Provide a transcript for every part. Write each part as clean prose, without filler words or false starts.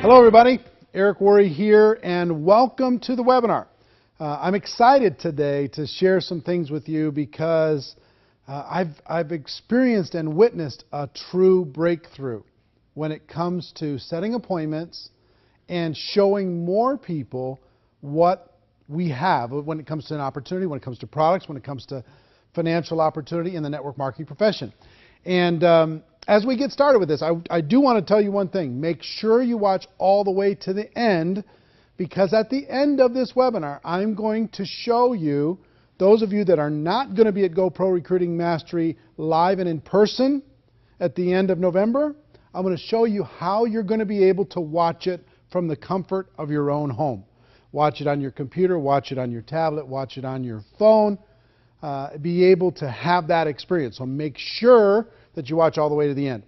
Hello everybody, Eric Worre here, and welcome to the webinar. I'm excited today to share some things with you because I've experienced and witnessed a true breakthrough when it comes to setting appointments and showing more people what we have when it comes to an opportunity, when it comes to products, when it comes to financial opportunity in the network marketing profession. And as we get started with this, I do want to tell you one thing. Make sure you watch all the way to the end, because at the end of this webinar, I'm going to show you, those of you that are not going to be at GoPro Recruiting Mastery live and in person at the end of November, I'm going to show you how you're going to be able to watch it from the comfort of your own home. Watch it on your computer, watch it on your tablet, watch it on your phone, be able to have that experience. So make sure that you watch all the way to the end.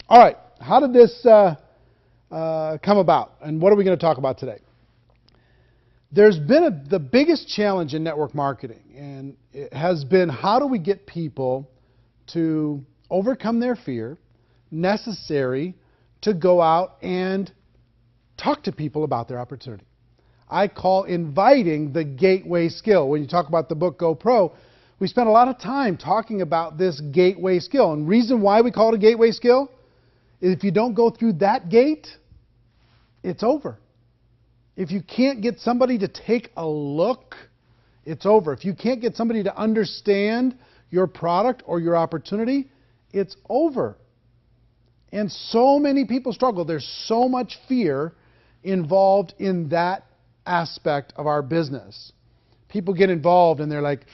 All right, how did this come about, and what are we going to talk about today? There's been the biggest challenge in network marketing, and it has been how do we get people to overcome their fear necessary to go out and talk to people about their opportunity. I call inviting the gateway skill. When you talk about the book GoPro, we spent a lot of time talking about this gateway skill. And the reason why we call it a gateway skill is if you don't go through that gate, it's over. If you can't get somebody to take a look, it's over. If you can't get somebody to understand your product or your opportunity, it's over. And so many people struggle. There's so much fear involved in that aspect of our business. People get involved and they're like,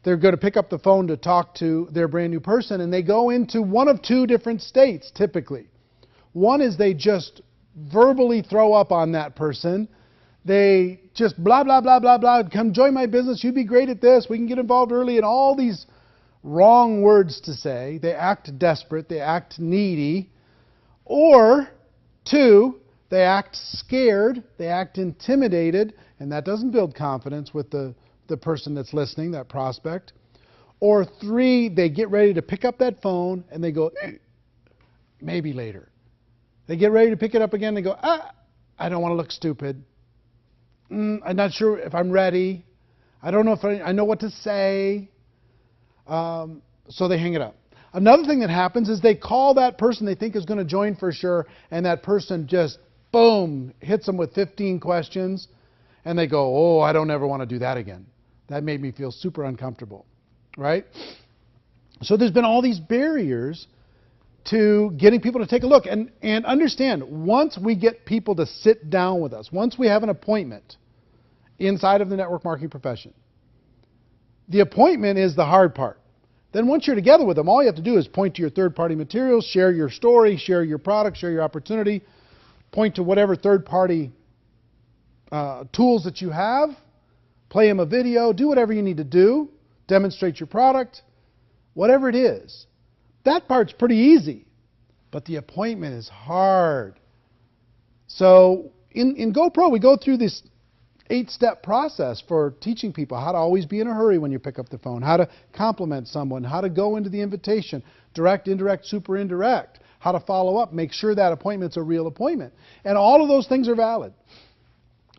they're going to pick up the phone to talk to their brand new person, and they go into one of two different states typically. One is they just verbally throw up on that person. They just blah, blah, blah, blah, blah. Come join my business. You'd be great at this. We can get involved early, and all these wrong words to say. They act desperate. They act needy. Or two, they act scared. They act intimidated, and that doesn't build confidence with the person that's listening, that prospect. Or three, they get ready to pick up that phone and they go, maybe later. They get ready to pick it up again and they go, I don't want to look stupid. I'm not sure if I'm ready. I don't know if I know what to say. So they hang it up. Another thing that happens is they call that person they think is going to join for sure, and that person just, boom, hits them with 15 questions, and they go, oh, I don't ever want to do that again. That made me feel super uncomfortable, right? So there's been all these barriers to getting people to take a look. And understand, once we get people to sit down with us, once we have an appointment inside of the network marketing profession, the appointment is the hard part. Then once you're together with them, all you have to do is point to your third-party materials, share your story, share your product, share your opportunity, point to whatever third-party tools that you have, play them a video, do whatever you need to do, demonstrate your product, whatever it is. That part's pretty easy, but the appointment is hard. So in GoPro, we go through this 8-step process for teaching people how to always be in a hurry when you pick up the phone, how to compliment someone, how to go into the invitation, direct, indirect, super indirect, how to follow up, make sure that appointment's a real appointment. And all of those things are valid.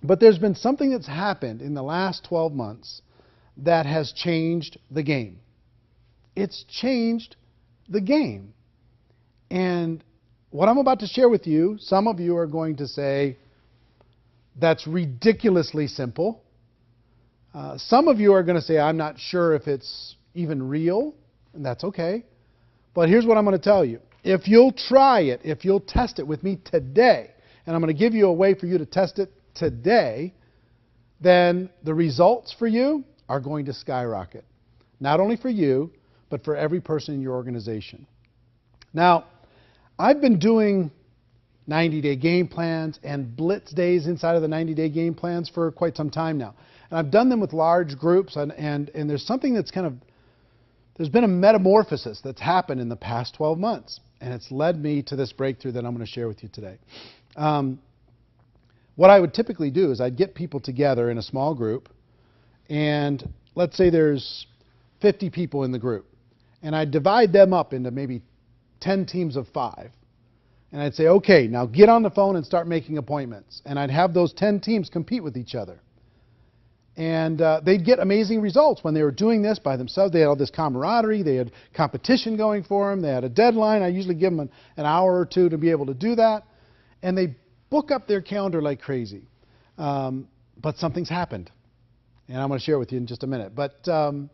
But there's been something that's happened in the last 12 months that has changed the game. It's changed the game. And what I'm about to share with you, some of you are going to say, that's ridiculously simple. Some of you are going to say, I'm not sure if it's even real, and that's okay. But here's what I'm going to tell you. If you'll try it, if you'll test it with me today, and I'm going to give you a way for you to test it today, then the results for you are going to skyrocket. Not only for you, but for every person in your organization. Now, I've been doing 90-day game plans and blitz days inside of the 90-day game plans for quite some time now. And I've done them with large groups, and there's something that's there's been a metamorphosis that's happened in the past 12 months. And it's led me to this breakthrough that I'm going to share with you today. What I would typically do is I'd get people together in a small group, and let's say there's 50 people in the group, and I'd divide them up into maybe 10 teams of 5. And I'd say, okay, now get on the phone and start making appointments. And I'd have those 10 teams compete with each other. And they'd get amazing results when they were doing this by themselves. They had all this camaraderie. They had competition going for them. They had a deadline. I usually give them an hour or two to be able to do that. And they book up their calendar like crazy. But something's happened. And I'm going to share with you in just a minute. But the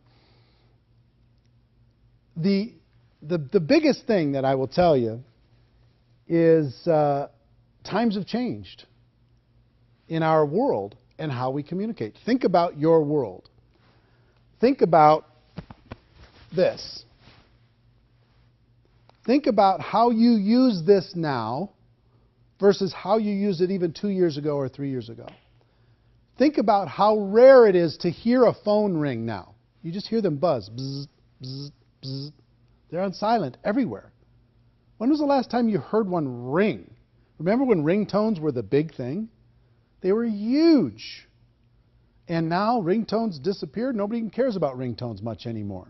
biggest thing that I will tell you is times have changed in our world and how we communicate. Think about your world. Think about this. Think about how you use this now versus how you used it even 2 years ago or 3 years ago. Think about how rare it is to hear a phone ring now. You just hear them buzz. Bzz, bzz, bzz. They're on silent everywhere. When was the last time you heard one ring? Remember when ringtones were the big thing? They were huge. And now ringtones disappeared. Nobody even cares about ringtones much anymore.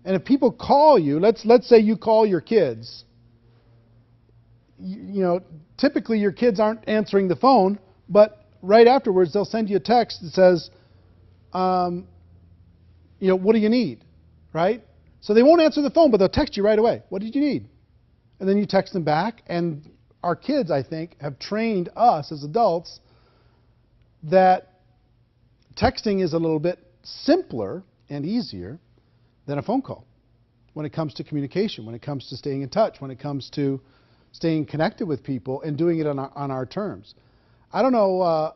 And if people call you, let's say you call your kids. You know, typically your kids aren't answering the phone, but right afterwards they'll send you a text that says, what do you need? Right? So they won't answer the phone, but they'll text you right away. What did you need? And then you text them back, and our kids, I think, have trained us as adults that texting is a little bit simpler and easier than a phone call when it comes to communication, when it comes to staying in touch, when it comes to staying connected with people and doing it on our terms. I don't know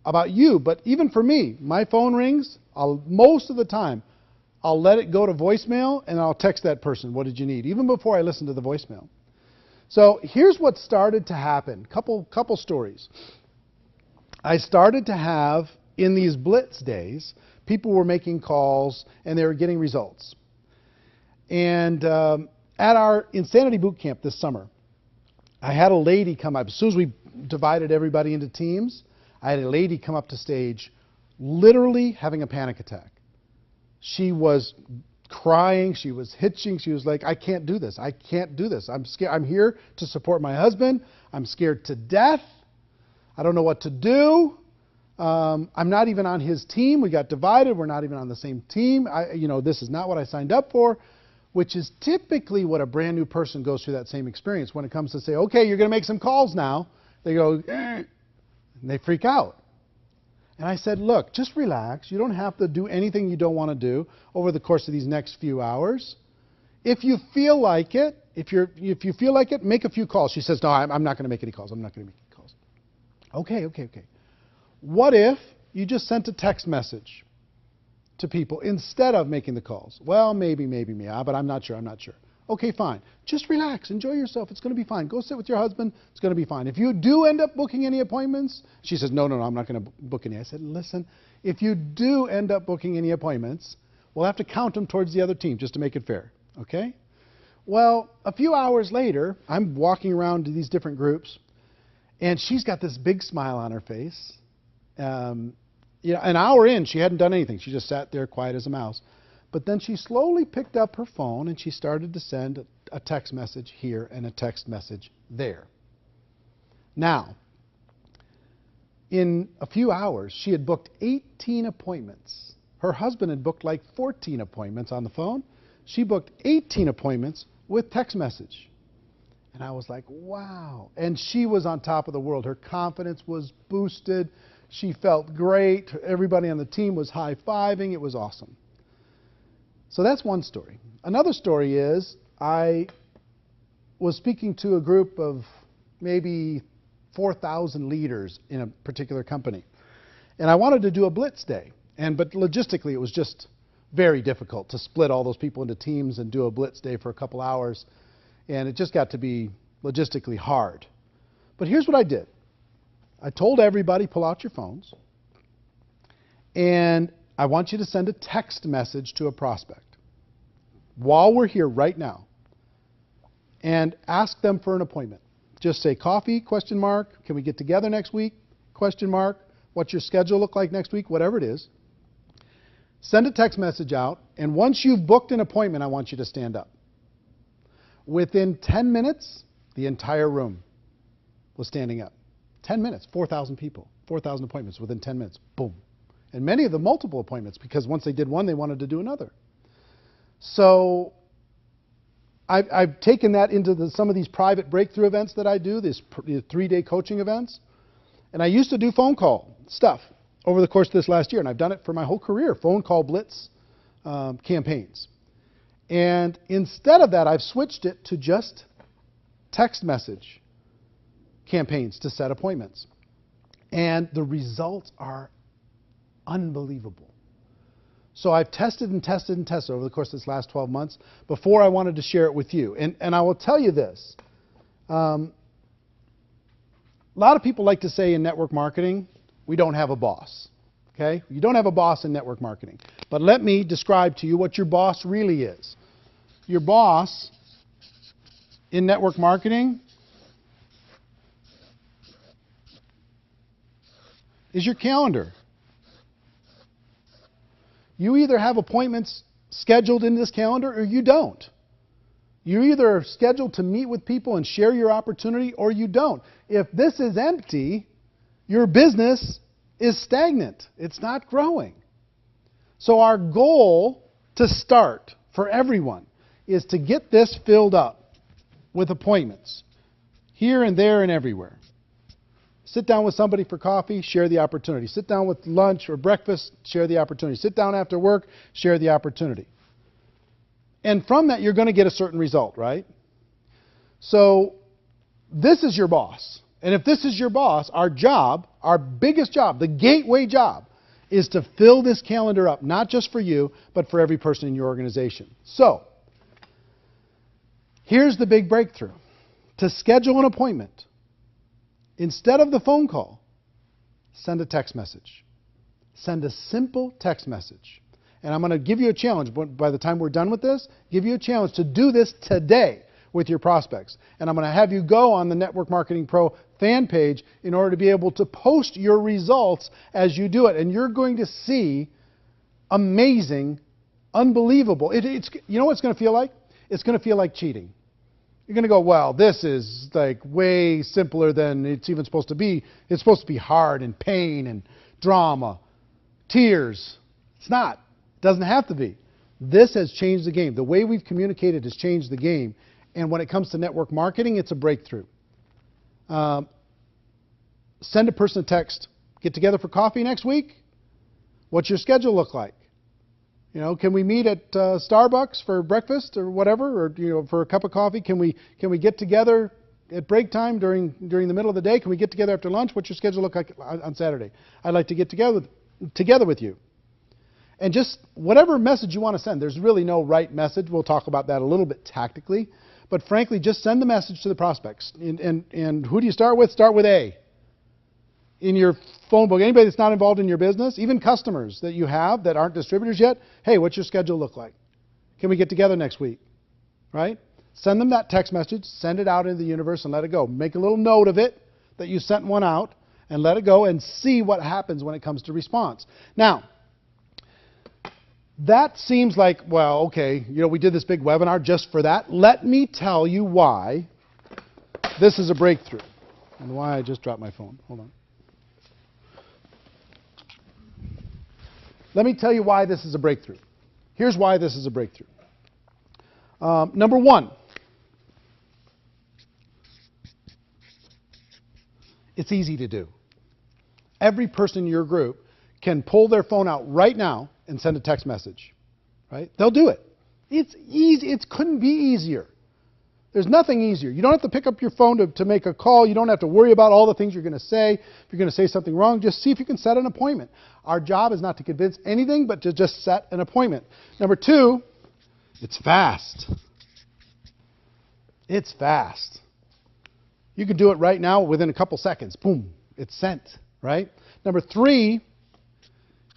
about you, but even for me, my phone rings, most of the time, I'll let it go to voicemail and I'll text that person, what did you need? Even before I listen to the voicemail. So here's what started to happen. Couple stories. I started to have, in these blitz days, people were making calls and they were getting results. And at our Insanity Boot Camp this summer, I had a lady come up. As soon as we divided everybody into teams, I had a lady come up to stage literally having a panic attack. She was crying, she was hitching, she was like, I can't do this, I can't do this. I'm scared. I'm here to support my husband. I'm scared to death. I don't know what to do. I'm not even on his team. We got divided. We're not even on the same team. This is not what I signed up for, which is typically what a brand new person goes through that same experience when it comes to say, okay, you're going to make some calls now. They go, and they freak out. And I said, look, just relax. You don't have to do anything you don't want to do over the course of these next few hours. If you feel like it, if you feel like it, make a few calls. She says, no, I'm not going to make any calls. I'm not going to make any calls. Okay. What if you just sent a text message to people instead of making the calls? Well, maybe, but I'm not sure. Okay, fine. Just relax. Enjoy yourself. It's going to be fine. Go sit with your husband. It's going to be fine. If you do end up booking any appointments, she says, no, I'm not going to book any. I said, listen, if you do end up booking any appointments, we'll have to count them towards the other team just to make it fair. Okay? Well, a few hours later, I'm walking around to these different groups, and she's got this big smile on her face. An hour in, she hadn't done anything. She just sat there quiet as a mouse. But then she slowly picked up her phone and she started to send a text message here and a text message there. Now, in a few hours, she had booked 18 appointments. Her husband had booked like 14 appointments on the phone. She booked 18 appointments with text message. And I was like, wow. And she was on top of the world. Her confidence was boosted. She felt great. Everybody on the team was high-fiving. It was awesome. So that's one story. Another story is I was speaking to a group of maybe 4,000 leaders in a particular company. And I wanted to do a blitz day. But logistically, it was just very difficult to split all those people into teams and do a blitz day for a couple hours. And it just got to be logistically hard. But here's what I did. I told everybody, pull out your phones. And I want you to send a text message to a prospect while we're here right now and ask them for an appointment. Just say coffee, ? Can we get together next week? ? What's your schedule look like next week? Whatever it is. Send a text message out, and once you've booked an appointment, I want you to stand up. Within 10 minutes, The entire room was standing up. 10 minutes, 4,000 people, 4,000 appointments within 10 minutes. Boom. And many of them multiple appointments, because once they did one, they wanted to do another. So I've taken that into some of these private breakthrough events that I do, these 3-day coaching events. And I used to do phone call stuff over the course of this last year, and I've done it for my whole career, phone call blitz campaigns. And instead of that, I've switched it to just text message campaigns to set appointments. And the results are unbelievable. So I've tested and tested and tested over the course of this last 12 months before I wanted to share it with you. And I will tell you this. A lot of people like to say in network marketing, we don't have a boss. Okay? You don't have a boss in network marketing. But let me describe to you what your boss really is. Your boss in network marketing is your calendar. You either have appointments scheduled in this calendar or you don't. You either are scheduled to meet with people and share your opportunity or you don't. If this is empty, your business is stagnant. It's not growing. So our goal to start for everyone is to get this filled up with appointments here and there and everywhere. Sit down with somebody for coffee, share the opportunity. Sit down with lunch or breakfast, share the opportunity. Sit down after work, share the opportunity. And from that, you're going to get a certain result, right? So this is your boss. And if this is your boss, our job, our biggest job, the gateway job, is to fill this calendar up, not just for you, but for every person in your organization. So here's the big breakthrough. To schedule an appointment, instead of the phone call, send a text message. Send a simple text message. And I'm going to give you a challenge. By the time we're done with this, give you a challenge to do this today with your prospects. And I'm going to have you go on the Network Marketing Pro fan page in order to be able to post your results as you do it. And you're going to see amazing, unbelievable. You know what it's going to feel like? It's going to feel like cheating. You're going to go, well, this is like way simpler than it's even supposed to be. It's supposed to be hard and pain and drama, tears. It's not. It doesn't have to be. This has changed the game. The way we've communicated has changed the game. And when it comes to network marketing, it's a breakthrough. Send a person a text. Get together for coffee next week? What's your schedule look like? You know, can we meet at Starbucks for breakfast or whatever, or for a cup of coffee? Can we get together at break time during the middle of the day? Can we get together after lunch? What's your schedule look like on Saturday? I'd like to get together with you. And just whatever message you want to send. There's really no right message. We'll talk about that a little bit tactically, but frankly, just send the message to the prospects. And who do you start with? Start with A. In your phone book, anybody that's not involved in your business, even customers that you have that aren't distributors yet, hey, what's your schedule look like? Can we get together next week? Right? Send them that text message, send it out into the universe and let it go. Make a little note of it that you sent one out and let it go and see what happens when it comes to response. Now, that seems like, well, okay, we did this big webinar just for that. Let me tell you why this is a breakthrough and why I just dropped my phone. Hold on. Let me tell you why this is a breakthrough. Here's why this is a breakthrough. Number one, it's easy to do. Every person in your group can pull their phone out right now and send a text message. Right? They'll do it. It's easy. It couldn't be easier. There's nothing easier. You don't have to pick up your phone to make a call. You don't have to worry about all the things you're going to say. If you're going to say something wrong, just see if you can set an appointment. Our job is not to convince anything, but to just set an appointment. Number two, it's fast. It's fast. You can do it right now within a couple seconds. Boom, it's sent, right? Number three,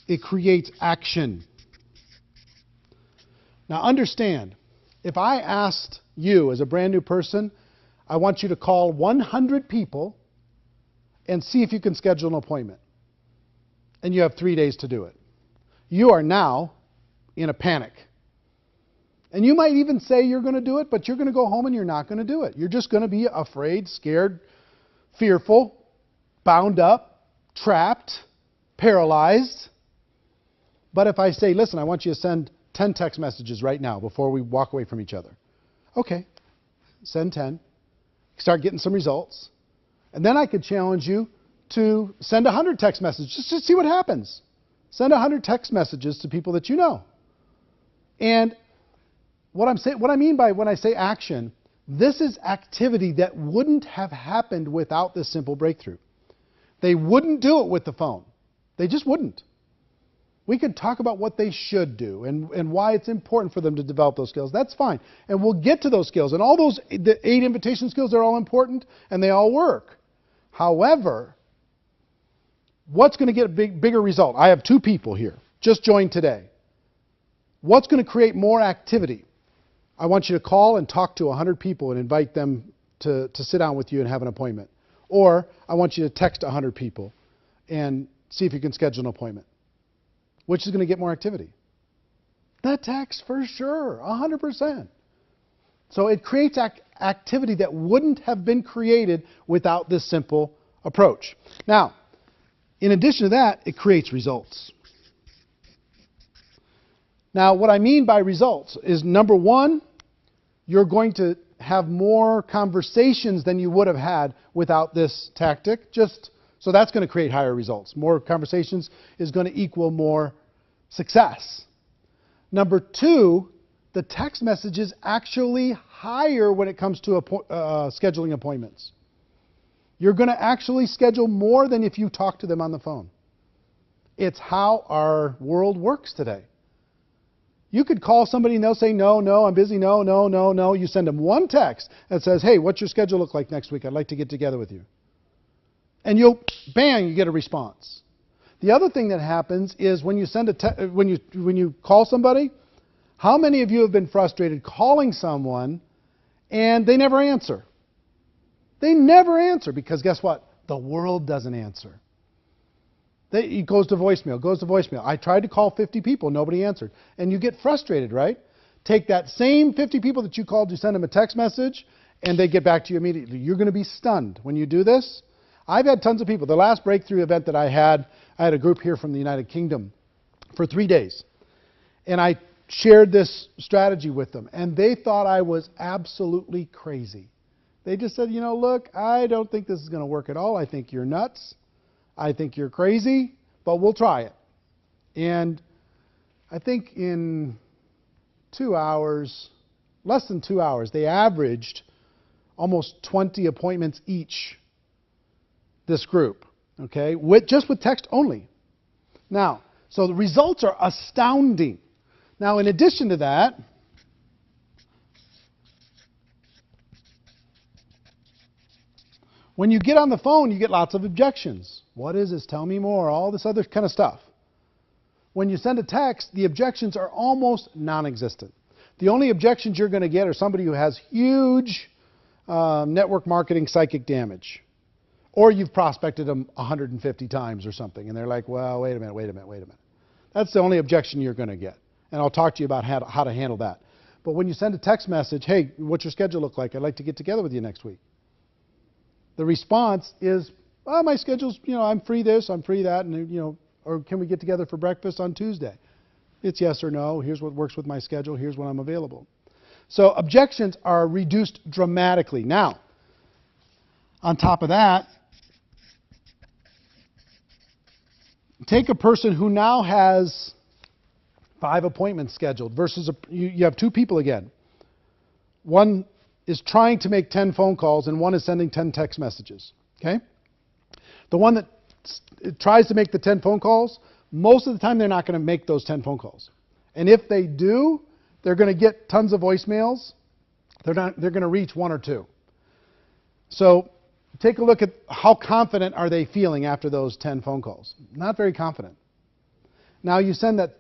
it creates action. Now understand, if I asked you as a brand new person, I want you to call 100 people and see if you can schedule an appointment. And you have 3 days to do it. You are now in a panic. And you might even say you're going to do it, but you're going to go home and you're not going to do it. You're just going to be afraid, scared, fearful, bound up, trapped, paralyzed. But if I say, listen, I want you to send 10 text messages right now before we walk away from each other. Okay, send 10. Start getting some results. And then I could challenge you to send 100 text messages just to see what happens. Send 100 text messages to people that you know. And what I mean by when I say action, this is activity that wouldn't have happened without this simple breakthrough. They wouldn't do it with the phone. They just wouldn't. We could talk about what they should do and why it's important for them to develop those skills. That's fine. And we'll get to those skills. And all those, the 8 invitation skills, they're all important and they all work. However, what's going to get a bigger result? I have 2 people here, just joined today. What's going to create more activity? I want you to call and talk to 100 people and invite them to sit down with you and have an appointment. Or I want you to text 100 people and see if you can schedule an appointment. Which is going to get more activity? The text for sure, 100%. So it creates activity that wouldn't have been created without this simple approach. Now, in addition to that, it creates results. Now, what I mean by results is, number one, you're going to have more conversations than you would have had without this tactic. So that's going to create higher results. More conversations is going to equal more success. Number 2, the text message is actually higher when it comes to scheduling appointments. You're going to actually schedule more than if you talk to them on the phone. It's how our world works today. You could call somebody and they'll say, no, I'm busy, no. You send them one text that says, hey, what's your schedule look like next week? I'd like to get together with you. And bang, you get a response. The other thing that happens is when you when you call somebody, how many of you have been frustrated calling someone and they never answer? They never answer because guess what? The world doesn't answer. It goes to voicemail, I tried to call 50 people, nobody answered. And you get frustrated, right? Take that same 50 people that you called, you send them a text message, and they get back to you immediately. You're going to be stunned when you do this. I've had tons of people. The last breakthrough event that I had a group here from the United Kingdom for 3 days. And I shared this strategy with them, and they thought I was absolutely crazy. They just said, look, I don't think this is going to work at all. I think you're nuts. I think you're crazy, but we'll try it. And I think in 2 hours, less than 2 hours, they averaged almost 20 appointments each, this group, okay, just with text only. Now, so the results are astounding. Now, in addition to that, when you get on the phone, you get lots of objections. What is this? Tell me more. All this other kind of stuff. When you send a text, the objections are almost non-existent. The only objections you're going to get are somebody who has huge network marketing psychic damage. Or you've prospected them 150 times or something, and they're like, well, wait a minute. That's the only objection you're going to get. And I'll talk to you about how to handle that. But when you send a text message, hey, what's your schedule look like? I'd like to get together with you next week. The response is, oh, my schedule's, I'm free this, I'm free that, and, or can we get together for breakfast on Tuesday? It's yes or no. Here's what works with my schedule. Here's when I'm available. So objections are reduced dramatically. Now, on top of that, take a person who now has 5 appointments scheduled versus you have 2 people again. One is trying to make 10 phone calls and one is sending 10 text messages. Okay? The one that tries to make the 10 phone calls, most of the time they're not going to make those 10 phone calls. And if they do, they're going to get tons of voicemails. They're going to reach 1 or 2. So take a look at how confident are they feeling after those 10 phone calls. Not very confident. Now you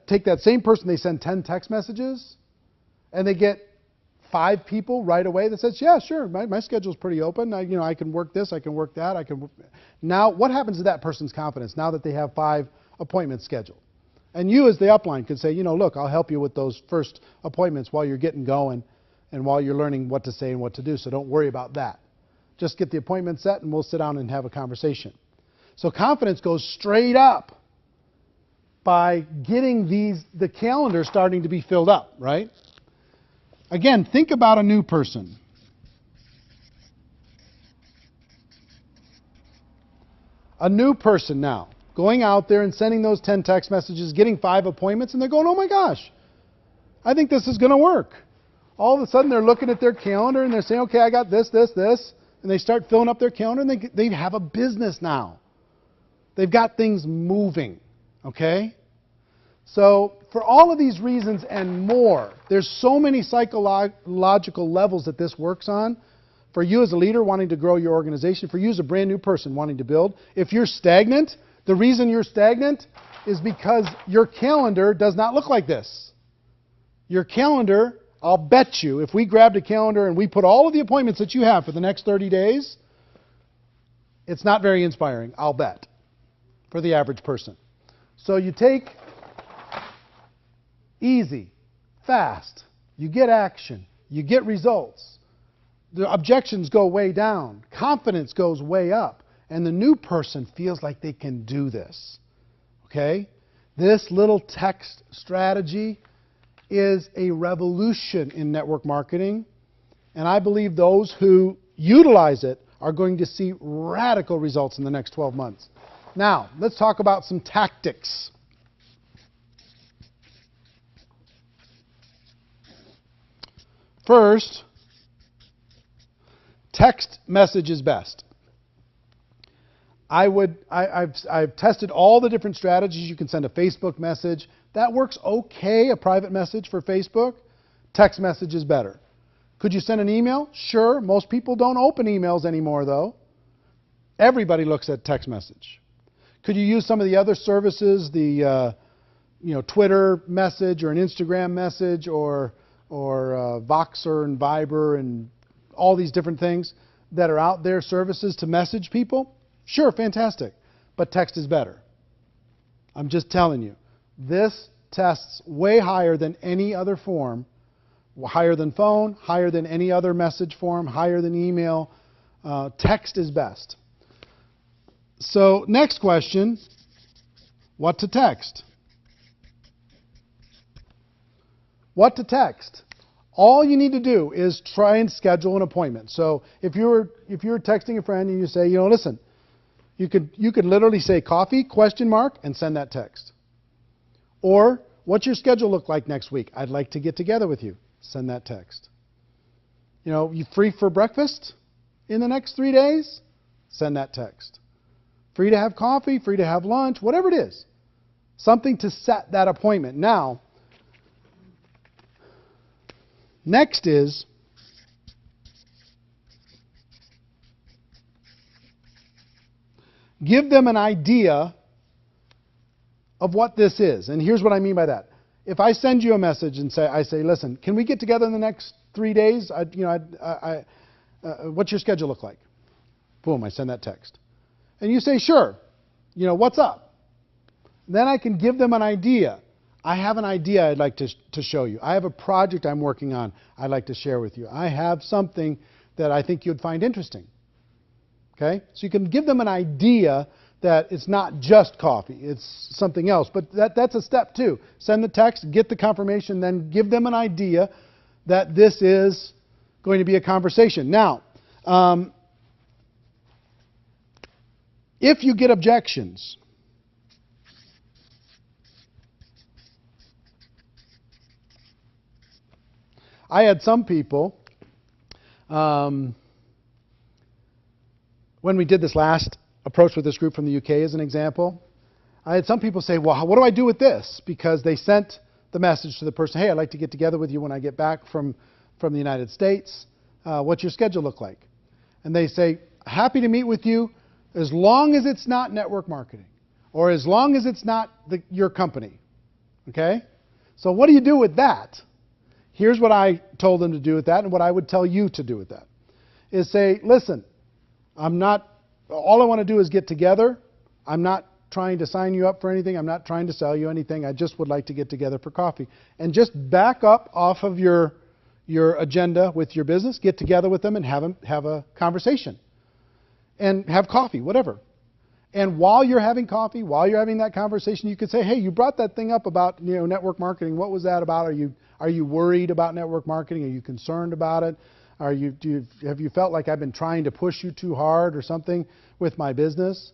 take that same person, they send 10 text messages, and they get 5 people right away that says, yeah, sure, my schedule's pretty open. I can work this, I can work that. Now, what happens to that person's confidence now that they have 5 appointments scheduled? And you as the upline could say, you know, look, I'll help you with those first appointments while you're getting going and while you're learning what to say and what to do. So don't worry about that. Just get the appointment set and we'll sit down and have a conversation. So confidence goes straight up by getting the calendar starting to be filled up, right? Again, think about a new person. A new person now, going out there and sending those 10 text messages, getting 5 appointments, and they're going, oh my gosh, I think this is going to work. All of a sudden they're looking at their calendar and they're saying, okay, I got this, and they start filling up their calendar and they have a business now. They've got things moving, okay? So for all of these reasons and more, there's so many psychological levels that this works on. For you as a leader wanting to grow your organization, for you as a brand new person wanting to build, if you're stagnant, the reason you're stagnant is because your calendar does not look like this. Your calendar, I'll bet you, if we grabbed a calendar and we put all of the appointments that you have for the next 30 days, it's not very inspiring, I'll bet, for the average person. So you take easy, fast, you get action, you get results. The objections go way down. Confidence goes way up. And the new person feels like they can do this. Okay? This little text strategy is a revolution in network marketing. And I believe those who utilize it are going to see radical results in the next 12 months. Now, let's talk about some tactics. First, text message is best. I've tested all the different strategies. You can send a Facebook message. That works okay, a private message for Facebook. Text message is better. Could you send an email? Sure. Most people don't open emails anymore, though. Everybody looks at text message. Could you use some of the other services, the Twitter message or an Instagram message or Voxer and Viber and all these different things that are out there, services to message people? Sure, fantastic. But text is better. I'm just telling you. This tests way higher than any other form, higher than phone, higher than any other message form, higher than email. Text is best. So, next question, what to text? What to text? All you need to do is try and schedule an appointment. So if you're texting a friend and you say, listen, you could literally say coffee, ? And send that text. Or what's your schedule look like next week? I'd like to get together with you. Send that text. You free for breakfast in the next 3 days? Send that text. Free to have coffee, free to have lunch, whatever it is. Something to set that appointment. Now, next is give them an idea of what this is. And here's what I mean by that. If I send you a message and I say, listen, can we get together in the next 3 days? What's your schedule look like? Boom, I send that text. And you say, sure. What's up? Then I can give them an idea. I have an idea I'd like to show you. I have a project I'm working on I'd like to share with you. I have something that I think you'd find interesting. Okay? So you can give them an idea that it's not just coffee, it's something else. But that's a step too. Send the text, get the confirmation, then give them an idea that this is going to be a conversation. Now, if you get objections, I had some people, when we did this last approach with this group from the UK as an example, I had some people say, well, what do I do with this? Because they sent the message to the person, hey, I'd like to get together with you when I get back from the United States. What's your schedule look like? And they say, happy to meet with you as long as it's not network marketing or as long as it's not your company. Okay? So what do you do with that? Here's what I told them to do with that and what I would tell you to do with that. Is say, listen, all I want to do is get together. I'm not trying to sign you up for anything. I'm not trying to sell you anything. I just would like to get together for coffee. And just back up off of your agenda with your business, get together with them and have a conversation. And have coffee, whatever. And while you're having coffee, while you're having that conversation, you could say, hey, you brought that thing up about network marketing. What was that about? Are you worried about network marketing? Are you concerned about it? Have you felt like I've been trying to push you too hard or something with my business?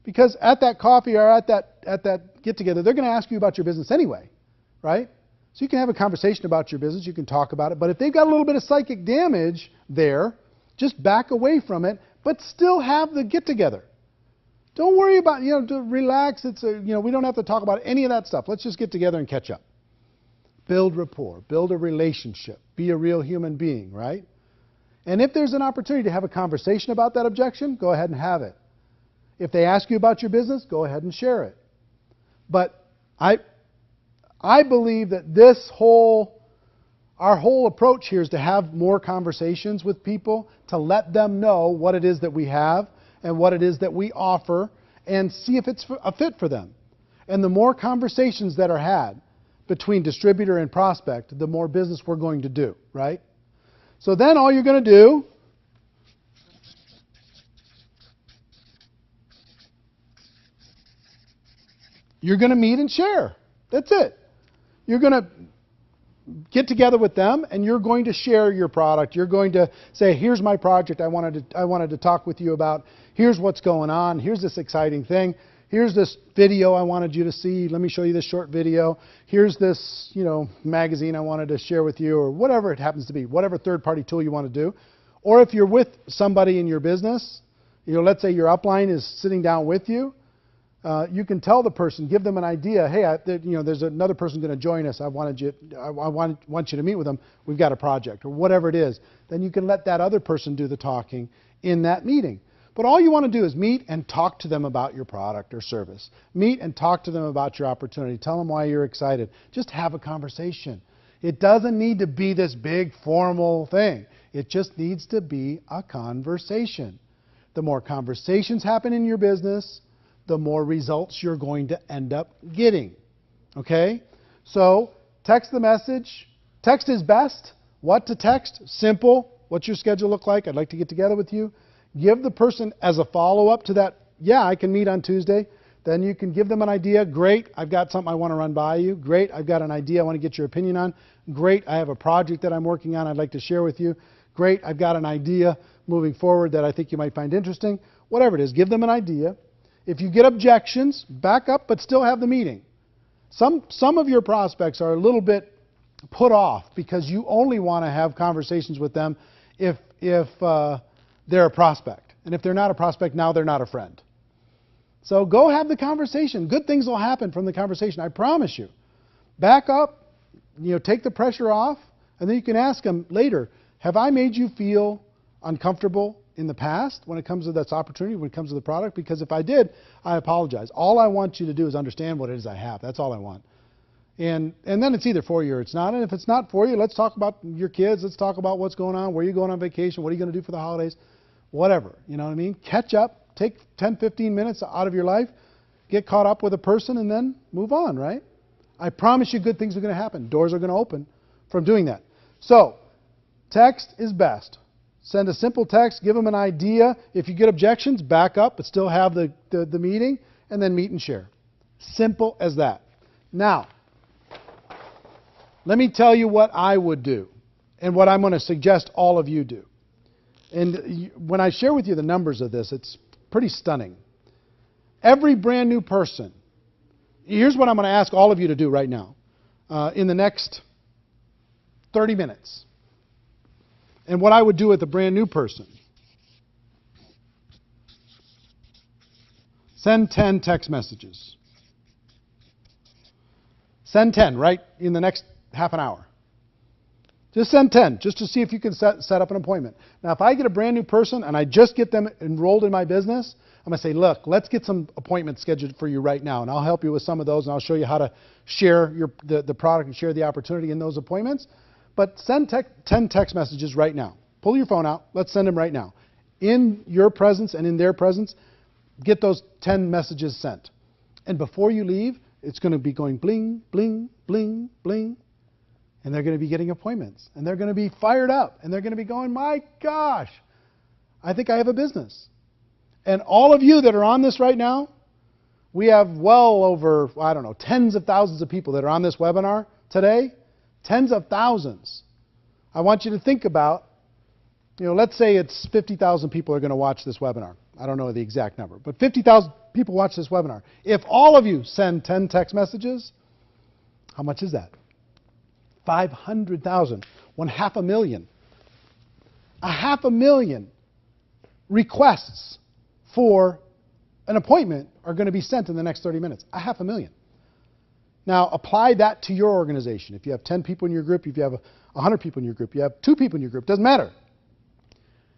Because at that coffee or at that get-together, they're going to ask you about your business anyway, right? So you can have a conversation about your business. You can talk about it. But if they've got a little bit of psychic damage there, just back away from it, but still have the get-together. Don't worry about, to relax. We don't have to talk about any of that stuff. Let's just get together and catch up. Build rapport, build a relationship, be a real human being, right? And if there's an opportunity to have a conversation about that objection, go ahead and have it. If they ask you about your business, go ahead and share it. But I believe that our whole approach here is to have more conversations with people, to let them know what it is that we have and what it is that we offer, and see if it's a fit for them. And the more conversations that are had between distributor and prospect, the more business we're going to do, right? So then all you're going to do you're going to meet and share. That's it. You're going to get together with them and you're going to share your product. You're going to say, here's my project I wanted to talk with you about. Here's what's going on. Here's this exciting thing. Here's this video I wanted you to see. Let me show you this short video. Here's this, magazine I wanted to share with you, or whatever it happens to be, whatever third-party tool you want to do. Or if you're with somebody in your business, let's say your upline is sitting down with you, you can tell the person, give them an idea. Hey, there's another person going to join us. I want you to meet with them. We've got a project, or whatever it is. Then you can let that other person do the talking in that meeting. But all you want to do is meet and talk to them about your product or service. Meet and talk to them about your opportunity. Tell them why you're excited. Just have a conversation. It doesn't need to be this big formal thing. It just needs to be a conversation. The more conversations happen in your business, the more results you're going to end up getting. Okay? So text the message. Text is best. What to text? Simple. What's your schedule look like? I'd like to get together with you. Give the person as a follow-up to that, yeah, I can meet on Tuesday. Then you can give them an idea. Great, I've got something I want to run by you. Great, I've got an idea I want to get your opinion on. Great, I have a project that I'm working on I'd like to share with you. Great, I've got an idea moving forward that I think you might find interesting. Whatever it is, give them an idea. If you get objections, back up, but still have the meeting. Some of your prospects are a little bit put off because you only want to have conversations with them if they're a prospect. And if they're not a prospect, now they're not a friend. So go have the conversation. Good things will happen from the conversation, I promise you. Back up, take the pressure off, and then you can ask them later, have I made you feel uncomfortable in the past when it comes to this opportunity, when it comes to the product? Because if I did, I apologize. All I want you to do is understand what it is I have. That's all I want. And then it's either for you or it's not. And if it's not for you, let's talk about your kids. Let's talk about what's going on. Where are you going on vacation? What are you going to do for the holidays? Whatever. You know what I mean? Catch up. Take 10, 15 minutes out of your life. Get caught up with a person and then move on, right? I promise you good things are going to happen. Doors are going to open from doing that. So, text is best. Send a simple text. Give them an idea. If you get objections, back up, but still have the meeting, and then meet and share. Simple as that. Now, let me tell you what I would do and what I'm going to suggest all of you do. And when I share with you the numbers of this, it's pretty stunning. Every brand new person, here's what I'm going to ask all of you to do right now in the next 30 minutes. And what I would do with a brand new person. Send 10 text messages. Send 10 right in the next half an hour. Just send 10, just to see if you can set up an appointment. Now, if I get a brand new person and I just get them enrolled in my business, I'm going to say, look, let's get some appointments scheduled for you right now, and I'll help you with some of those, and I'll show you how to share the product and share the opportunity in those appointments. But send 10 text messages right now. Pull your phone out. Let's send them right now. In your presence and in their presence, get those 10 messages sent. And before you leave, it's going to be going bling, bling, bling, bling. And they're going to be getting appointments. And they're going to be fired up. And they're going to be going, my gosh, I think I have a business. And all of you that are on this right now, we have well over, I don't know, tens of thousands of people that are on this webinar today. Tens of thousands. I want you to think about, let's say it's 50,000 people are going to watch this webinar. I don't know the exact number, but 50,000 people watch this webinar. If all of you send 10 text messages, how much is that? 500,000. 500,000. 500,000 requests for an appointment are going to be sent in the next 30 minutes. 500,000. Now, apply that to your organization. If you have 10 people in your group, if you have 100 people in your group, you have 2 people in your group, doesn't matter.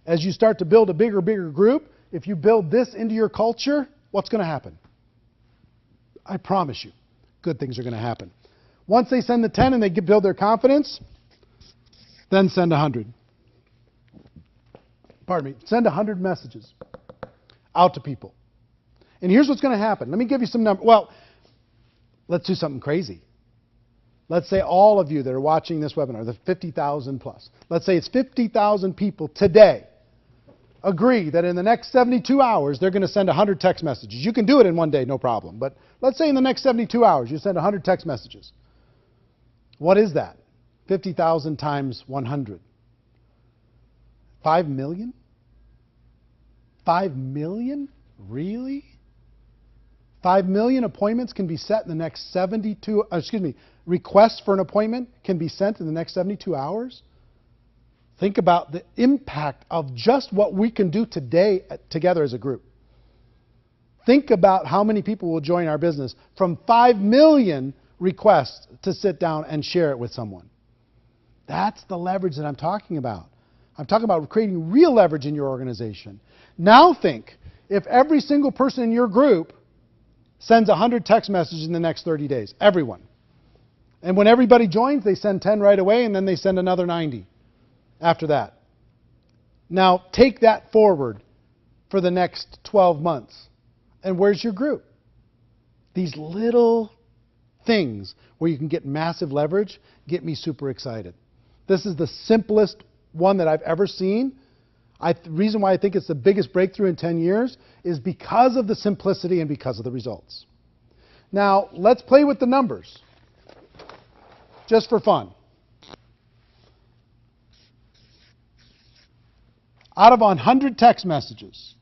As you start to build a bigger group, if you build this into your culture, what's going to happen? I promise you, good things are going to happen. Once they send the 10 and they build their confidence, then send 100. Pardon me, send 100 messages out to people. And here's what's going to happen. Let me give you some numbers. Well, let's do something crazy. Let's say all of you that are watching this webinar, the 50,000 plus, let's say it's 50,000 people today agree that in the next 72 hours they're going to send 100 text messages. You can do it in one day, no problem. But let's say in the next 72 hours you send 100 text messages. What is that? 50,000 times 100. 5 million? 5 million? Really? 5 million appointments can be set in the next 72, requests for an appointment can be sent in the next 72 hours? Think about the impact of just what we can do today together as a group. Think about how many people will join our business from 5 million requests to sit down and share it with someone. That's the leverage that I'm talking about. I'm talking about creating real leverage in your organization. Now think, if every single person in your group sends 100 text messages in the next 30 days, everyone. And when everybody joins, they send 10 right away, and then they send another 90 after that. Now, take that forward for the next 12 months. And where's your group? These little things where you can get massive leverage get me super excited. This is the simplest one that I've ever seen. The reason why I think it's the biggest breakthrough in 10 years is because of the simplicity and because of the results. Now, let's play with the numbers, just for fun. Out of 100 text messages,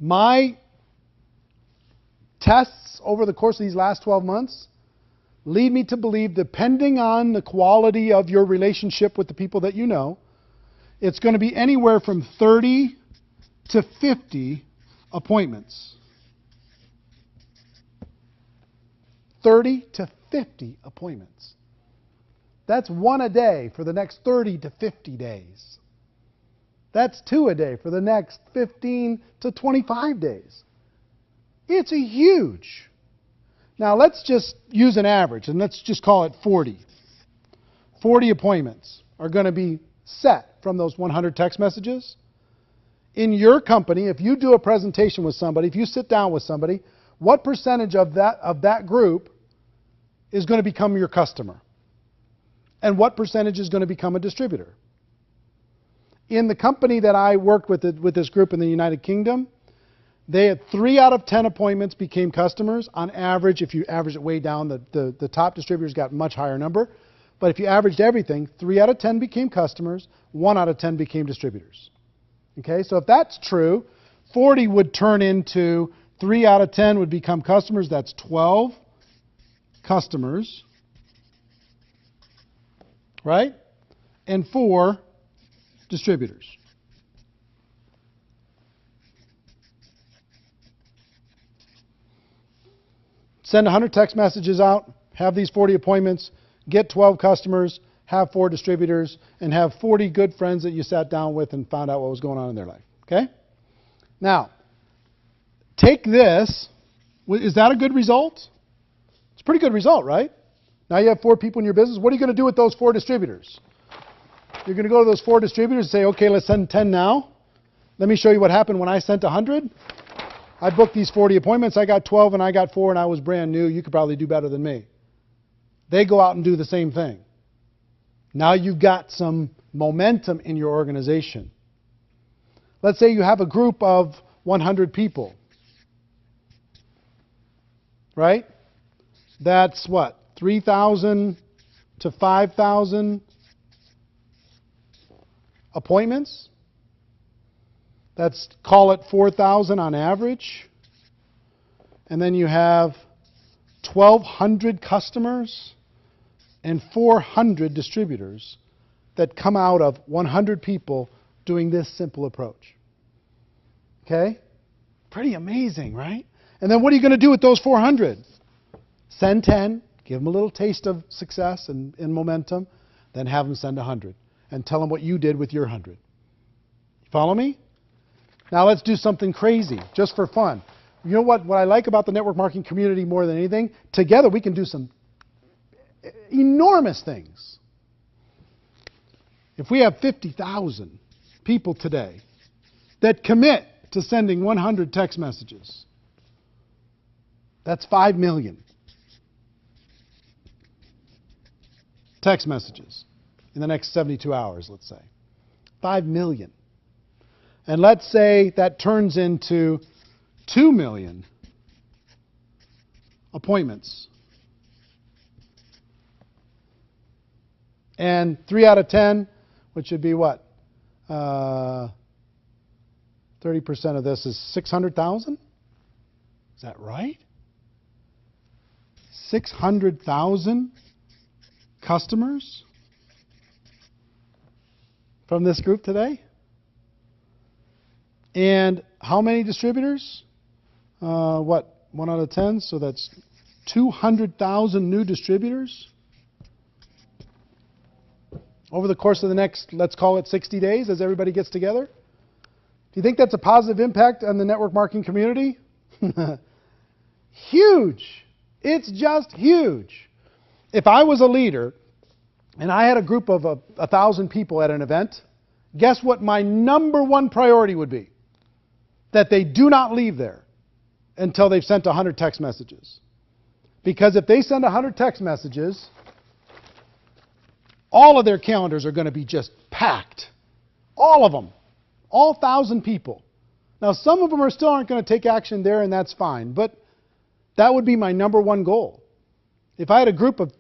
my tests over the course of these last 12 months lead me to believe, depending on the quality of your relationship with the people that you know, it's going to be anywhere from 30 to 50 appointments. 30 to 50 appointments. That's 1 a day for the next 30 to 50 days. That's 2 a day for the next 15 to 25 days. It's a huge. Now let's just use an average and let's just call it 40. 40 appointments are going to be set from those 100 text messages. In your company, if you do a presentation with somebody, if you sit down with somebody, what percentage of that group is going to become your customer? And what percentage is going to become a distributor? In the company that I worked with this group in the United Kingdom, they had 3 out of 10 appointments became customers. On average, if you average it way down, the top distributors got a much higher number. But if you averaged everything, 3 out of 10 became customers, 1 out of 10 became distributors. Okay, so if that's true, 40 would turn into 3 out of 10 would become customers. That's 12 customers, right? And 4 distributors. Send 100 text messages out, have these 40 appointments, get 12 customers, have 4 distributors, and have 40 good friends that you sat down with and found out what was going on in their life. Okay? Now, take this. Is that a good result? It's a pretty good result, right? Now you have 4 people in your business. What are you going to do with those 4 distributors? You're going to go to those 4 distributors and say, okay, let's send 10 now. Let me show you what happened when I sent 100. I booked these 40 appointments. I got 12 and I got 4 and I was brand new. You could probably do better than me. They go out and do the same thing. Now you've got some momentum in your organization. Let's say you have a group of 100 people. Right? That's what? 3,000 to 5,000 appointments. That's, call it 4,000 on average. And then you have 1,200 customers and 400 distributors that come out of 100 people doing this simple approach. Okay? Pretty amazing, right? And then what are you going to do with those 400? Send 10, give them a little taste of success and momentum, then have them send 100 and tell them what you did with your 100. Follow me? Now let's do something crazy, just for fun. You know what I like about the network marketing community more than anything? Together we can do some enormous things. If we have 50,000 people today that commit to sending 100 text messages, that's 5 million text messages in the next 72 hours, let's say. 5 million. And let's say that turns into 2 million appointments. And 3 out of 10, which would be what? 30% of this is 600,000? Is that right? 600,000 customers from this group today? And how many distributors? 1 out of 10, so that's 200,000 new distributors over the course of the next, let's call it 60 days as everybody gets together. Do you think that's a positive impact on the network marketing community? Huge. It's just huge. If I was a leader and I had a group of 1,000 people at an event, guess what my number one priority would be? That they do not leave there until they've sent 100 text messages. Because if they send 100 text messages, all of their calendars are going to be just packed. All of them. All 1,000 people. Now, some of them still aren't going to take action there, and that's fine. But that would be my number one goal. If I had a group of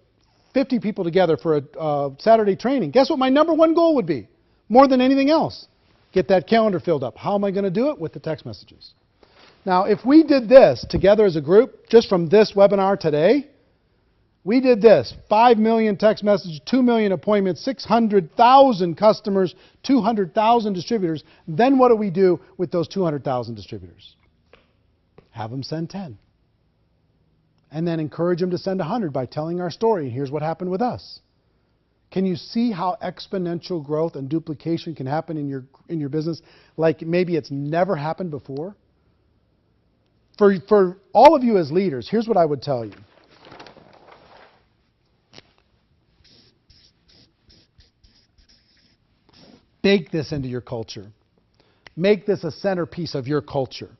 50 people together for a Saturday training, guess what my number one goal would be? More than anything else. Get that calendar filled up. How am I going to do it? With the text messages. Now, if we did this together as a group, just from this webinar today, we did this. 5 million text messages, 2 million appointments, 600,000 customers, 200,000 distributors. Then what do we do with those 200,000 distributors? Have them send 10. And then encourage them to send 100 by telling our story. Here's what happened with us. Can you see how exponential growth and duplication can happen in your business like maybe it's never happened before? For all of you as leaders, here's what I would tell you. Bake this into your culture. Make this a centerpiece of your culture.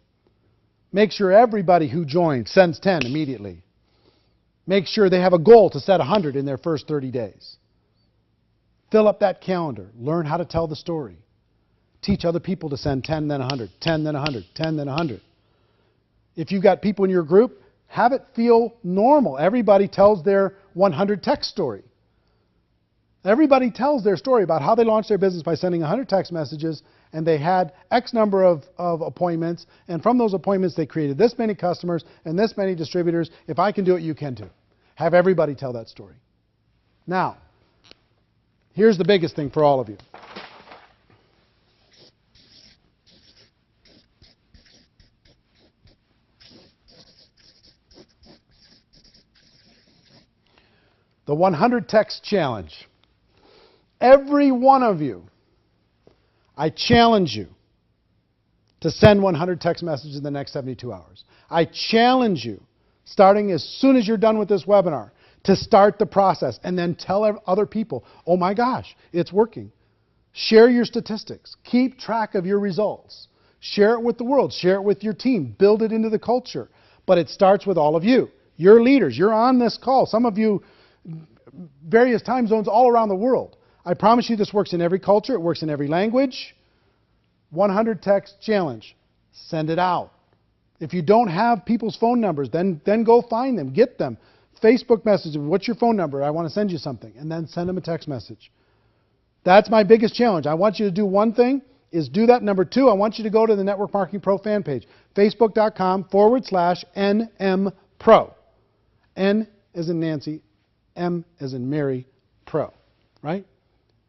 Make sure everybody who joins sends 10 immediately. Make sure they have a goal to set 100 in their first 30 days. Fill up that calendar. Learn how to tell the story. Teach other people to send 10, then 100, 10, then 100, 10, then 100. If you've got people in your group, have it feel normal. Everybody tells their 100 text story. Everybody tells their story about how they launched their business by sending 100 text messages, and they had X number of appointments, and from those appointments they created this many customers and this many distributors. If I can do it, you can too. Have everybody tell that story. Now, here's the biggest thing for all of you. The 100 text challenge. Every one of you, I challenge you to send 100 text messages in the next 72 hours. I challenge you, starting as soon as you're done with this webinar, to start the process and then tell other people, oh my gosh, it's working. Share your statistics. Keep track of your results. Share it with the world. Share it with your team. Build it into the culture. But it starts with all of you. You're leaders. You're on this call. Some of you, various time zones all around the world. I promise you this works in every culture. It works in every language. 100 text challenge. Send it out. If you don't have people's phone numbers, then go find them. Get them. Facebook message them. What's your phone number? I want to send you something. And then send them a text message. That's my biggest challenge. I want you to do one thing, is do that. Number two, I want you to go to the Network Marketing Pro fan page. Facebook.com/NMPro. N as in Nancy, M as in Mary, Pro. Right?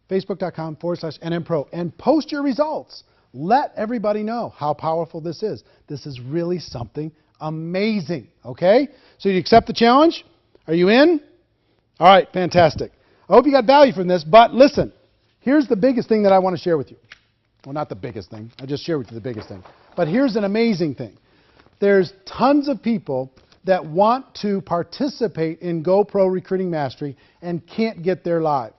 Facebook.com/NMPro. And post your results. Let everybody know how powerful this is. This is really something amazing. Okay? So you accept the challenge? Are you in? All right, fantastic. I hope you got value from this, but listen. Here's the biggest thing that I want to share with you. Well, not the biggest thing. I just shared with you the biggest thing. But here's an amazing thing. There's tons of people that want to participate in GoPro Recruiting Mastery and can't get there live.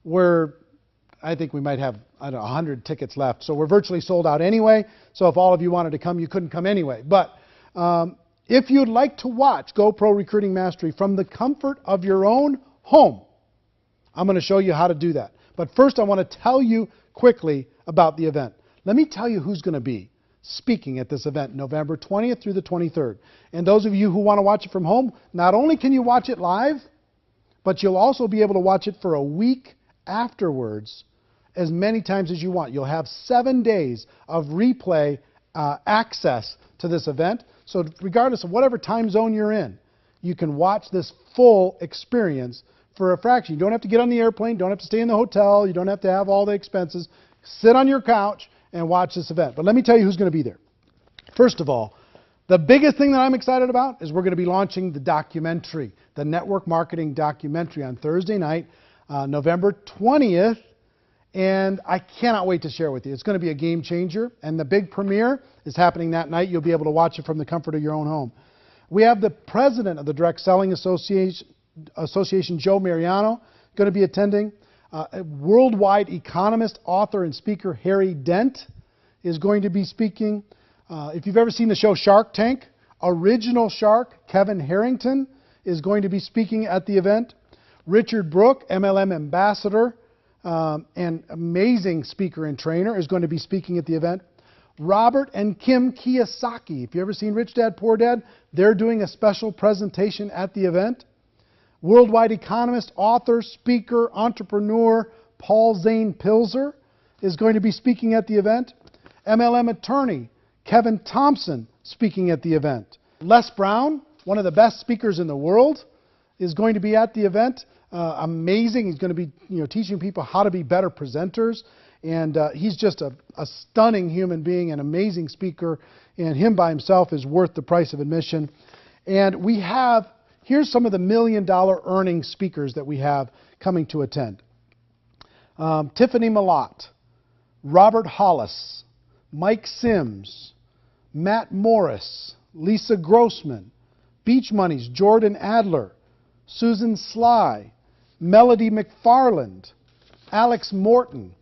I think we might have, 100 tickets left. So we're virtually sold out anyway. So if all of you wanted to come, you couldn't come anyway. But if you'd like to watch GoPro Recruiting Mastery from the comfort of your own home, I'm going to show you how to do that. But first, I want to tell you quickly about the event. Let me tell you who's going to be speaking at this event, November 20th through the 23rd. And those of you who want to watch it from home, not only can you watch it live, but you'll also be able to watch it for a week afterwards, as many times as you want. You'll have 7 days of replay access to this event. So regardless of whatever time zone you're in, you can watch this full experience for a fraction. You don't have to get on the airplane, don't have to stay in the hotel, you don't have to have all the expenses. Sit on your couch and watch this event. But let me tell you who's going to be there. First of all, the biggest thing that I'm excited about is we're going to be launching the documentary, the network marketing documentary on Thursday night, November 20th. And I cannot wait to share with you. It's going to be a game changer. And the big premiere is happening that night. You'll be able to watch it from the comfort of your own home. We have the president of the Direct Selling Association, Joe Mariano, going to be attending. Worldwide economist, author, and speaker Harry Dent is going to be speaking. If you've ever seen the show Shark Tank, original shark Kevin Harrington is going to be speaking at the event. Richard Brooke, MLM ambassador and amazing speaker and trainer, is going to be speaking at the event. Robert and Kim Kiyosaki, if you've ever seen Rich Dad, Poor Dad, they're doing a special presentation at the event. Worldwide economist, author, speaker, entrepreneur Paul Zane Pilzer is going to be speaking at the event. MLM attorney Kevin Thompson speaking at the event. Les Brown, one of the best speakers in the world, is going to be at the event. Amazing. He's going to be teaching people how to be better presenters. And he's just a stunning human being, an amazing speaker. And him by himself is worth the price of admission. And we have, here's some of the $1 million earning speakers that we have coming to attend. Tiffany Malott, Robert Hollis, Mike Sims, Matt Morris, Lisa Grossman, Beach Money's Jordan Adler, Susan Sly, Melody McFarland, Alex Morton,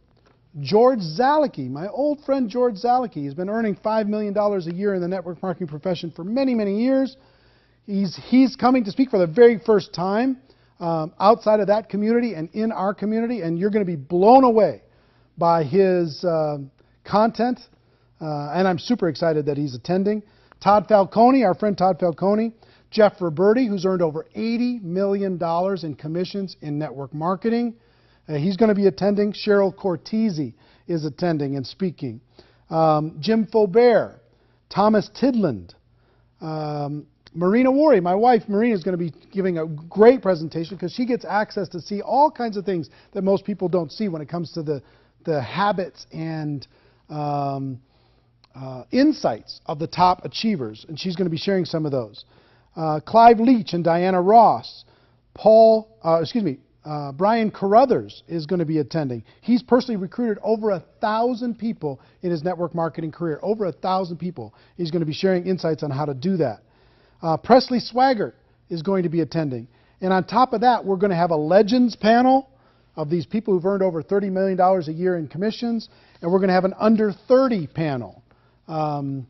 George Zalicki, my old friend George Zalicki. He's been earning $5 million a year in the network marketing profession for many, many years. He's coming to speak for the very first time outside of that community and in our community, and you're going to be blown away by his content, and I'm super excited that he's attending. Todd Falcone, our friend Todd Falcone, Jeff Roberti, who's earned over $80 million in commissions in network marketing. He's going to be attending. Cheryl Cortese is attending and speaking. Jim Faubert, Thomas Tidland, Marina Worry, my wife Marina, is going to be giving a great presentation because she gets access to see all kinds of things that most people don't see when it comes to the habits and insights of the top achievers, and she's going to be sharing some of those. Clive Leach and Diana Ross, Brian Carruthers is going to be attending. He's personally recruited over 1,000 people in his network marketing career, over 1,000 people. He's going to be sharing insights on how to do that. Presley Swaggart is going to be attending. And on top of that, we're going to have a Legends panel of these people who've earned over $30 million a year in commissions, and we're going to have an under 30 panel of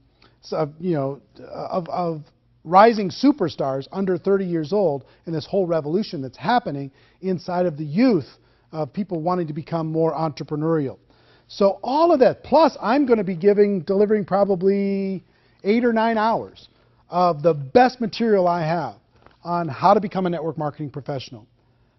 rising superstars under 30 years old in this whole revolution that's happening inside of the youth of people wanting to become more entrepreneurial. So all of that, plus I'm going to be delivering probably 8 or 9 hours of the best material I have on how to become a network marketing professional,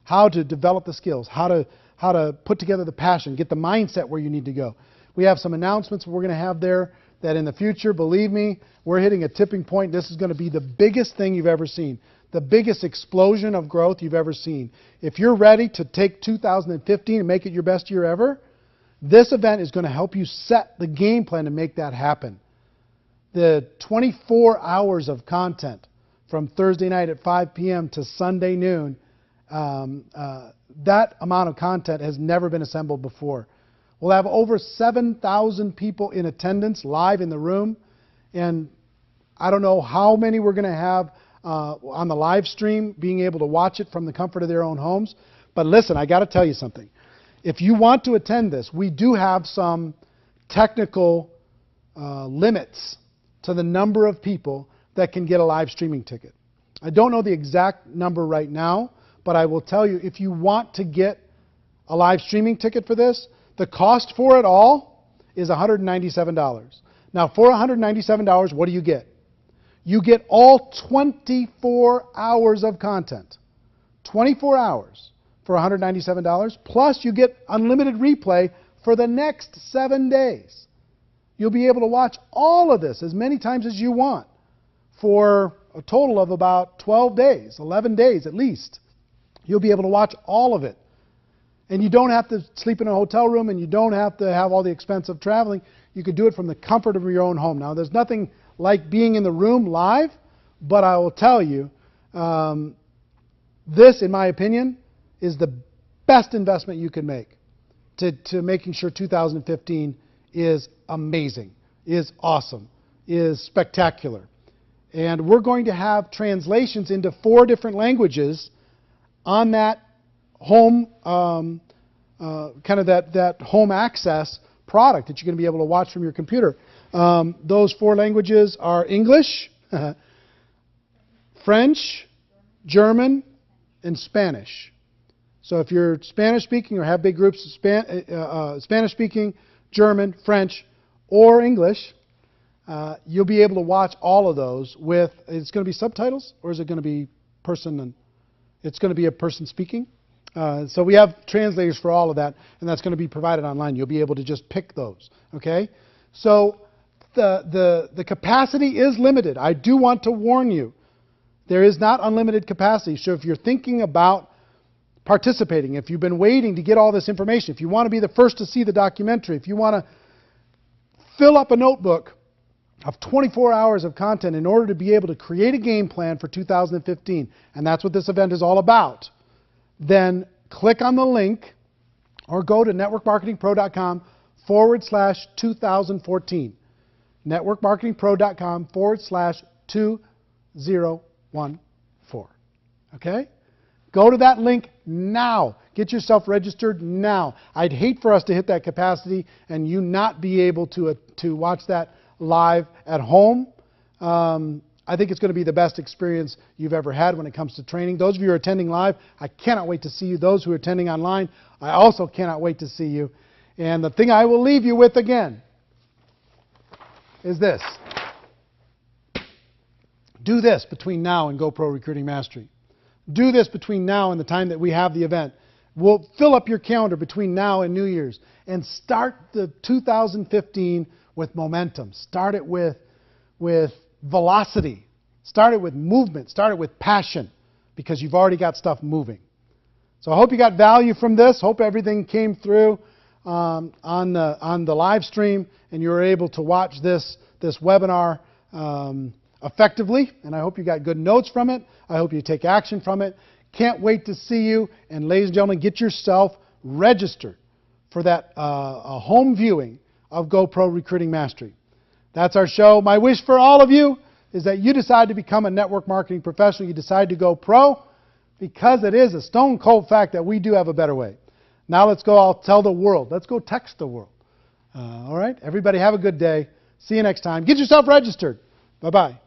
how to develop the skills, how to put together the passion, get the mindset where you need to go. We have some announcements we're going to have there that in the future, believe me, we're hitting a tipping point. This is going to be the biggest thing you've ever seen, the biggest explosion of growth you've ever seen. If you're ready to take 2015 and make it your best year ever, this event is going to help you set the game plan to make that happen. The 24 hours of content from Thursday night at 5 p.m. to Sunday noon, that amount of content has never been assembled before. We'll have over 7,000 people in attendance live in the room, and I don't know how many we're going to have on the live stream being able to watch it from the comfort of their own homes. But listen, I got to tell you something. If you want to attend this, we do have some technical limits to the number of people that can get a live streaming ticket. I don't know the exact number right now, but I will tell you, if you want to get a live streaming ticket for this, the cost for it all is $197. Now, for $197, what do you get? You get all 24 hours of content. 24 hours for $197, plus you get unlimited replay for the next 7 days. You'll be able to watch all of this as many times as you want for a total of about 12 days, 11 days at least. You'll be able to watch all of it. And you don't have to sleep in a hotel room, and you don't have to have all the expense of traveling. You could do it from the comfort of your own home. Now, there's nothing like being in the room live, but I will tell you, this, in my opinion, is the best investment you can make to making sure 2015 is amazing, is awesome, is spectacular. And we're going to have translations into 4 different languages on that home, kind of that home access product that you're going to be able to watch from your computer. Those 4 languages are English, French, German, and Spanish. So if you're Spanish-speaking or have big groups of Spanish-speaking, German, French, or English, you'll be able to watch all of those with, it's going to be subtitles, or is it going to be it's going to be a person speaking? So we have translators for all of that, and that's going to be provided online. You'll be able to just pick those, okay? So the capacity is limited. I do want to warn you. There is not unlimited capacity. So if you're thinking about participating, if you've been waiting to get all this information, if you want to be the first to see the documentary, if you want to fill up a notebook of 24 hours of content in order to be able to create a game plan for 2015, and that's what this event is all about, then click on the link or go to networkmarketingpro.com/2014. networkmarketingpro.com/2014. Okay? Go to that link now. Get yourself registered now. I'd hate for us to hit that capacity and you not be able to watch that live at home. I think it's going to be the best experience you've ever had when it comes to training. Those of you who are attending live, I cannot wait to see you. Those who are attending online, I also cannot wait to see you. And the thing I will leave you with again is this. Do this between now and GoPro Recruiting Mastery. Do this between now and the time that we have the event. We'll fill up your calendar between now and New Year's and start the 2015 with momentum. Start it with velocity. Start it with movement. Start it with passion, because you've already got stuff moving. So I hope you got value from this. Hope everything came through on the live stream and you were able to watch this webinar effectively. And I hope you got good notes from it. I hope you take action from it. Can't wait to see you. And ladies and gentlemen, get yourself registered for that a home viewing of GoPro Recruiting Mastery. That's our show. My wish for all of you is that you decide to become a network marketing professional. You decide to go pro, because it is a stone cold fact that we do have a better way. Now let's go, I'll tell the world. Let's go text the world. All right? Everybody have a good day. See you next time. Get yourself registered. Bye-bye.